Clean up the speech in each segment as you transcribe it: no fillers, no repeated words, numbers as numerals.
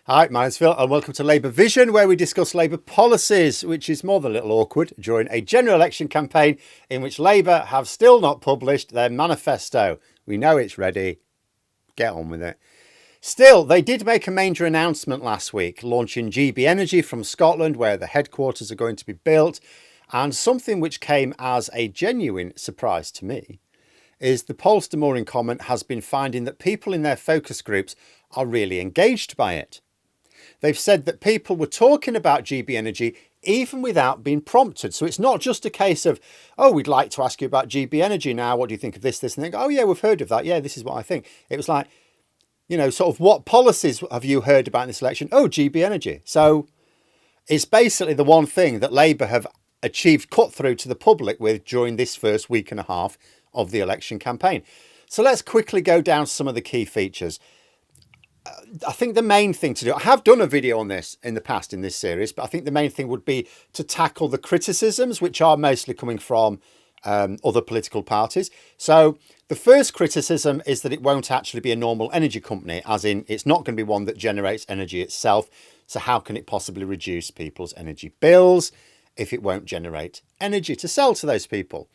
Hi, my name's Phil and welcome to LabourVision, where we discuss Labour policies, which is more than a little awkward during a general election campaign in which Labour have still not published their manifesto. We know it's ready. Get on with it. Still, they did make a major announcement last week, launching GB Energy from Scotland, where the headquarters are going to be built. And something which came as a genuine surprise to me is the pollster Mooring comment has been finding that people in their focus groups are really engaged by it. They've said that people were talking about GB Energy even without being prompted. So it's not just a case of, oh, we'd like to ask you about GB Energy now. What do you think of this, and they go, oh, yeah, we've heard of that. Yeah, this is what I think. It was like, sort of what policies have you heard about in this election? Oh, GB Energy. So it's basically the one thing that Labour have achieved cut through to the public with during this first week and a half of the election campaign. So let's quickly go down some of the key features. I think the main thing to do, I have done a video on this in the past in this series, but I think the main thing would be to tackle the criticisms, which are mostly coming from other political parties. So the first criticism is that it won't actually be a normal energy company, as in it's not going to be one that generates energy itself. So how can it possibly reduce people's energy bills if it won't generate energy to sell to those people?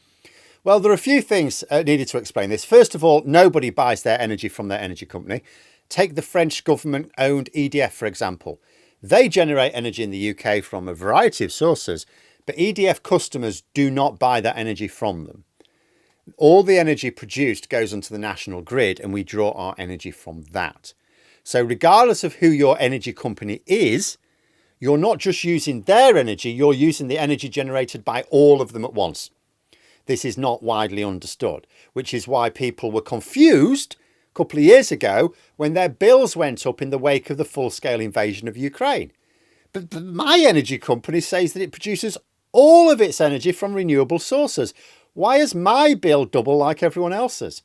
Well, there are a few things needed to explain this. First of all, nobody buys their energy from their energy company. Take the French government-owned EDF, for example. They generate energy in the UK from a variety of sources, but EDF customers do not buy that energy from them. All the energy produced goes onto the national grid, and we draw our energy from that. So regardless of who your energy company is, you're not just using their energy, you're using the energy generated by all of them at once. This is not widely understood, which is why people were confused couple of years ago when their bills went up in the wake of the full-scale invasion of Ukraine. But my energy company says that it produces all of its energy from renewable sources. Why is my bill double like everyone else's?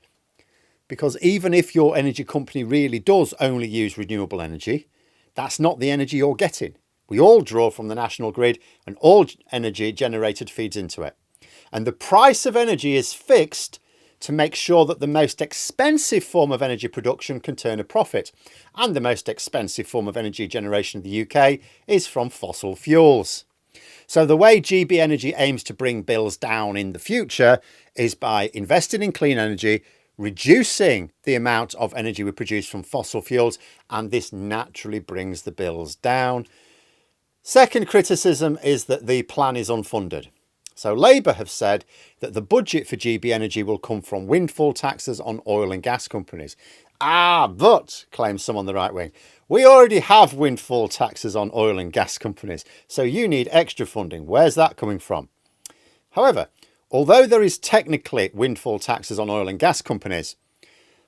Because even if your energy company really does only use renewable energy, that's not the energy you're getting. We all draw from the national grid and all energy generated feeds into it. And the price of energy is fixed to make sure that the most expensive form of energy production can turn a profit. And the most expensive form of energy generation in the UK is from fossil fuels. So the way GB Energy aims to bring bills down in the future is by investing in clean energy, reducing the amount of energy we produce from fossil fuels, and this naturally brings the bills down. Second criticism is that the plan is unfunded. So Labour have said that the budget for GB Energy will come from windfall taxes on oil and gas companies. But, claims some on the right wing, we already have windfall taxes on oil and gas companies, so you need extra funding. Where's that coming from? However, although there is technically windfall taxes on oil and gas companies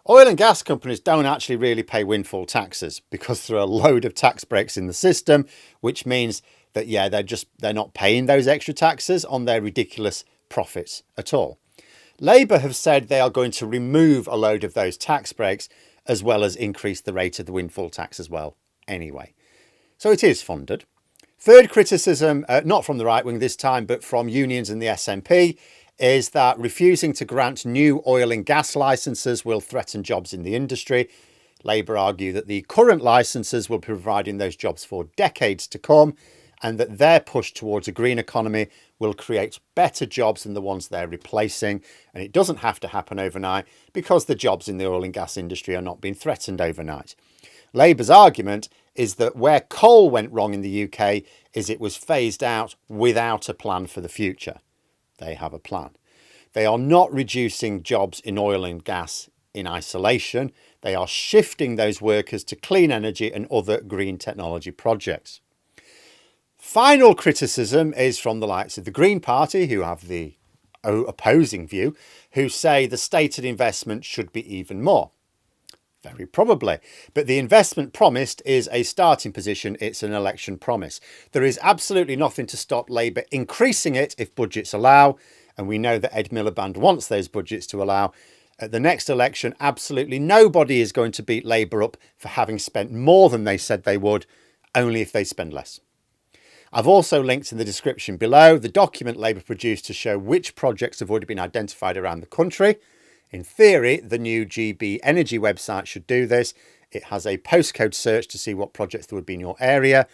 don't actually really pay windfall taxes because there are a load of tax breaks in the system, which means that, yeah, they're not paying those extra taxes on their ridiculous profits at all. Labour have said they are going to remove a load of those tax breaks as well as increase the rate of the windfall tax as well anyway. So it is funded. Third criticism, not from the right wing this time, but from unions and the SNP, is that refusing to grant new oil and gas licences will threaten jobs in the industry. Labour argue that the current licences will be providing those jobs for decades to come, and that their push towards a green economy will create better jobs than the ones they're replacing. And it doesn't have to happen overnight because the jobs in the oil and gas industry are not being threatened overnight. Labour's argument is that where coal went wrong in the UK is it was phased out without a plan for the future. They have a plan. They are not reducing jobs in oil and gas in isolation. They are shifting those workers to clean energy and other green technology projects. Final criticism is from the likes of the Green Party, who have the opposing view, who say the stated investment should be even more. Very probably. But the investment promised is a starting position. It's an election promise. There is absolutely nothing to stop Labour increasing it if budgets allow. And we know that Ed Miliband wants those budgets to allow. At the next election, absolutely nobody is going to beat Labour up for having spent more than they said they would, only if they spend less. I've also linked in the description below the document Labour produced to show which projects have already been identified around the country. In theory, the new GB Energy website should do this. It has a postcode search to see what projects there would be in your area.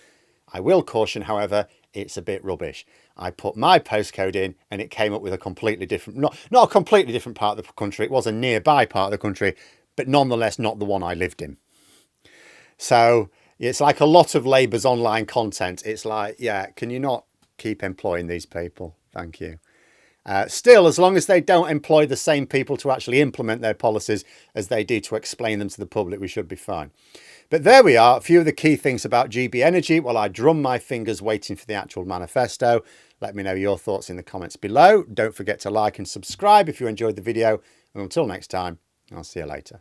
I will caution, however, it's a bit rubbish. I put my postcode in and it came up with a completely different, not a completely different part of the country. It was a nearby part of the country, but nonetheless not the one I lived in. So it's like a lot of Labour's online content. It's like, yeah, can you not keep employing these people? Thank you. Still, as long as they don't employ the same people to actually implement their policies as they do to explain them to the public, we should be fine. But there we are, a few of the key things about GB Energy while I drum my fingers waiting for the actual manifesto. Let me know your thoughts in the comments below. Don't forget to like and subscribe if you enjoyed the video. And until next time, I'll see you later.